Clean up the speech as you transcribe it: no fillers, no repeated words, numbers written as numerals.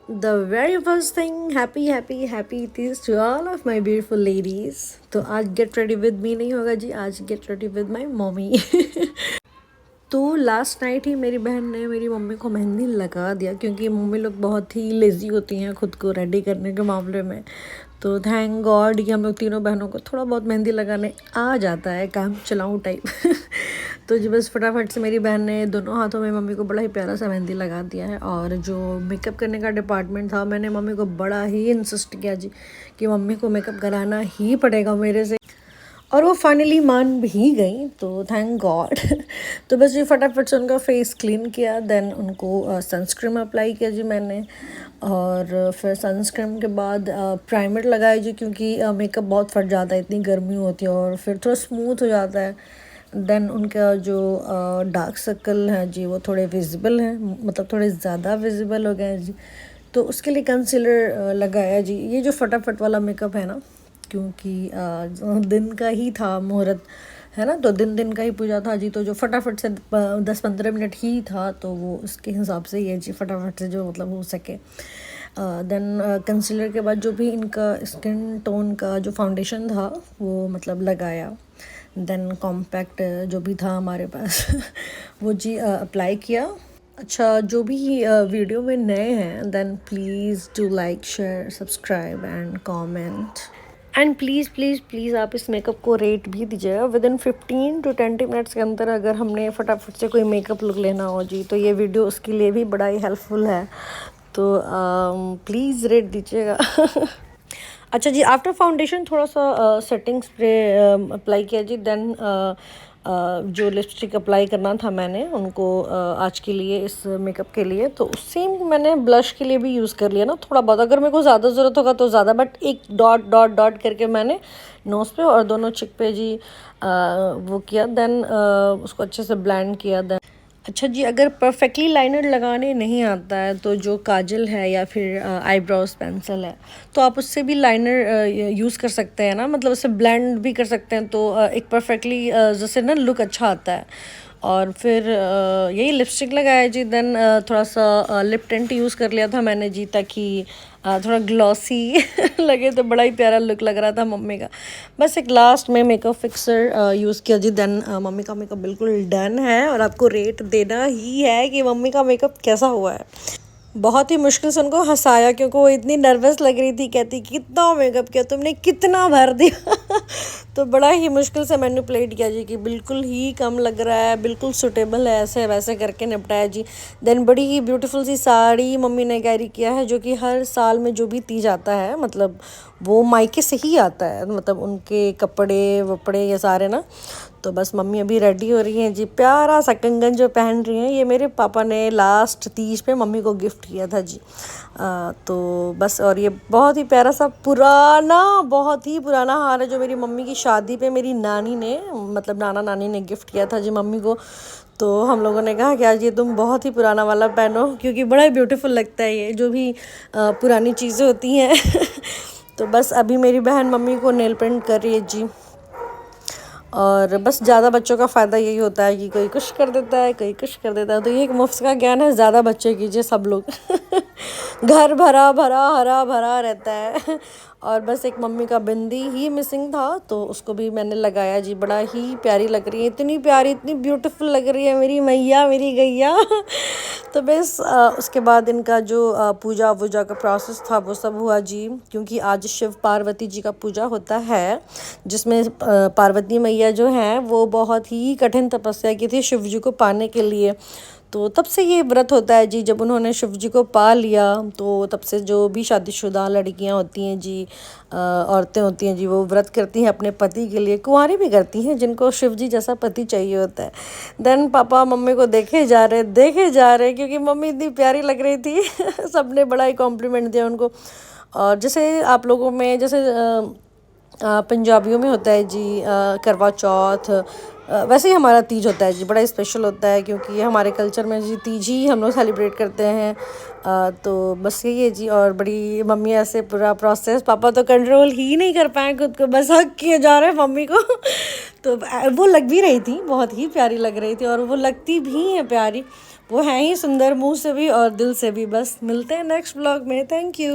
The very first thing happy happy happy Teej to all of my beautiful ladies. तो आज get ready with me नहीं होगा जी, आज get ready with my mummy. तो last night ही मेरी बहन ने मेरी मम्मी को मेहंदी लगा दिया, क्योंकि मम्मी लोग बहुत ही लेज़ी होती हैं खुद को रेडी करने के मामले में। तो थैंक गॉड कि हम लोग तीनों बहनों को थोड़ा बहुत मेहंदी लगाने आ जाता है, काम चलाऊँ टाइप। तो जी बस फटाफट से मेरी बहन ने दोनों हाथों में मम्मी को बड़ा ही प्यारा सा मेहंदी लगा दिया है। और जो मेकअप करने का डिपार्टमेंट था, मैंने मम्मी को बड़ा ही इंसिस्ट किया जी कि मम्मी को मेकअप कराना ही पड़ेगा मेरे से, और वो फाइनली मान भी गई। तो थैंक गॉड। तो बस जी फटाफट से उनका फेस क्लीन किया, देन उनको सनस्क्रीन अप्लाई किया जी मैंने, और फिर सनस्क्रीन के बाद प्राइमर लगाया जी, क्योंकि मेकअप बहुत फट जाता है, इतनी गर्मी होती है, और फिर थोड़ा स्मूथ हो जाता है। देन उनका जो डार्क सर्कल है जी वो थोड़े विजिबल हैं, मतलब थोड़े ज़्यादा विजिबल हो गए हैं जी। तो उसके लिए कंसीलर लगाया जी। ये जो फटाफट वाला मेकअप है ना, क्योंकि दिन का ही था मुहूर्त है ना, तो दिन का ही पूजा था जी। तो जो फटाफट से 10-15 मिनट ही था, तो वो उसके हिसाब से ये जी फटाफट से जो मतलब हो सके। देन कंसीलर के बाद जो भी इनका स्किन टोन का जो फाउंडेशन था वो मतलब लगाया। देन कॉम्पैक्ट जो भी था हमारे पास वो जी अप्लाई किया। अच्छा, जो भी वीडियो में नए हैं, then please do like share subscribe and comment, and please please please आप इस मेकअप को रेट भी दीजिएगा। विद इन 15 to 20 मिनट्स के अंदर अगर हमने फटाफट से कोई मेकअप लुक लेना हो जी, तो ये वीडियो उसके लिए भी बड़ा ही हेल्पफुल है। तो प्लीज़ रेट दीजिएगा। अच्छा जी, आफ्टर फाउंडेशन थोड़ा सा सेटिंग स्प्रे अप्लाई किया जी। देन जो लिपस्टिक अप्लाई करना था मैंने उनको आज के लिए इस मेकअप के लिए, तो सेम मैंने ब्लश के लिए भी यूज़ कर लिया ना थोड़ा बहुत। अगर मेरे को ज़्यादा ज़रूरत होगा तो ज़्यादा, बट एक डॉट डॉट डॉट करके मैंने नोज़ पे और दोनों चिक पे जी वो किया। देन उसको अच्छे से ब्लेंड किया। देन अच्छा जी, अगर परफेक्टली लाइनर लगाने नहीं आता है, तो जो काजल है या फिर आईब्रोज पेंसिल है, तो आप उससे भी लाइनर यूज़ कर सकते हैं ना, मतलब उससे ब्लेंड भी कर सकते हैं। तो एक परफेक्टली जैसे ना लुक अच्छा आता है। और फिर यही लिपस्टिक लगाया जी। देन थोड़ा सा लिप टिंट यूज़ कर लिया था मैंने जी, ताकि थोड़ा ग्लॉसी लगे, तो बड़ा ही प्यारा लुक लग रहा था मम्मी का। बस एक लास्ट में मेकअप फिक्सर यूज़ किया जी। देन मम्मी का मेकअप बिल्कुल डन है, और आपको रेट देना ही है कि मम्मी का मेकअप कैसा हुआ है। बहुत ही मुश्किल से उनको हंसाया, क्योंकि वो इतनी नर्वस लग रही थी, कहती कितना मेकअप किया तुमने, कितना भर दिया। तो बड़ा ही मुश्किल से मैनिपुलेट किया जी कि बिल्कुल ही कम लग रहा है, बिल्कुल सूटेबल है, ऐसे वैसे करके निपटाया जी। देन बड़ी ही ब्यूटीफुल सी साड़ी मम्मी ने कैरी किया है, जो कि हर साल में जो भी तीज आता है, मतलब वो मायके से ही आता है, मतलब उनके कपड़े वपड़े ये सारे ना। तो बस मम्मी अभी रेडी हो रही हैं जी। प्यारा सा कंगन जो पहन रही हैं, ये मेरे पापा ने लास्ट तीज पे मम्मी को गिफ्ट किया था जी। तो बस, और ये बहुत ही प्यारा सा पुराना, बहुत ही पुराना हार है, जो मेरी मम्मी की शादी पे मेरी नानी ने, मतलब नाना नानी ने गिफ्ट किया था जी मम्मी को। तो हम लोगों ने कहा कि आज ये तुम बहुत ही पुराना वाला पहनो, क्योंकि बड़ा ही ब्यूटीफुल लगता है ये जो भी पुरानी चीज़ें होती हैं। तो बस अभी मेरी बहन मम्मी को नेल पेंट कर रही है जी। और बस ज़्यादा बच्चों का फ़ायदा यही होता है कि कोई कुछ कर देता है, कोई कुछ कर देता है। तो ये एक मुफ्त का ज्ञान है, ज़्यादा बच्चे कीजिए सब लोग। घर भरा भरा हरा भरा रहता है। और बस एक मम्मी का बिंदी ही मिसिंग था, तो उसको भी मैंने लगाया जी। बड़ा ही प्यारी लग रही है, इतनी प्यारी, इतनी ब्यूटीफुल लग रही है मेरी मैया, मेरी गैया। तो बस उसके बाद इनका जो पूजा वूजा का प्रोसेस था वो सब हुआ जी, क्योंकि आज शिव पार्वती जी का पूजा होता है, जिसमें पार्वती मैया जो हैं वो बहुत ही कठिन तपस्या की थी शिव जी को पाने के लिए। तो तब से ये व्रत होता है जी। जब उन्होंने शिव जी को पा लिया, तो तब से जो भी शादीशुदा लड़कियां होती हैं जी, औरतें होती हैं जी, वो व्रत करती हैं अपने पति के लिए। कुंवारी भी करती हैं जिनको शिव जी जैसा पति चाहिए होता है। देन पापा मम्मी को देखे जा रहे, क्योंकि मम्मी इतनी प्यारी लग रही थी। सबने बड़ा ही कॉम्प्लीमेंट दिया उनको। और जैसे आप लोगों में, जैसे पंजाबियों में होता है जी करवा चौथ, वैसे ही हमारा तीज होता है जी। बड़ा स्पेशल होता है, क्योंकि ये हमारे कल्चर में जी तीज ही हम लोग सेलिब्रेट करते हैं। तो बस यही है जी। और बड़ी मम्मी ऐसे पूरा प्रोसेस, पापा तो कंट्रोल ही नहीं कर पाए खुद को, बस हक किए जा रहे हैं मम्मी को। तो वो लग भी रही थी, बहुत ही प्यारी लग रही थी, और वो लगती भी हैं प्यारी। वो हैं ही सुंदर मुंह से भी और दिल से भी। बस मिलते हैं नेक्स्ट ब्लॉग में। Thank you.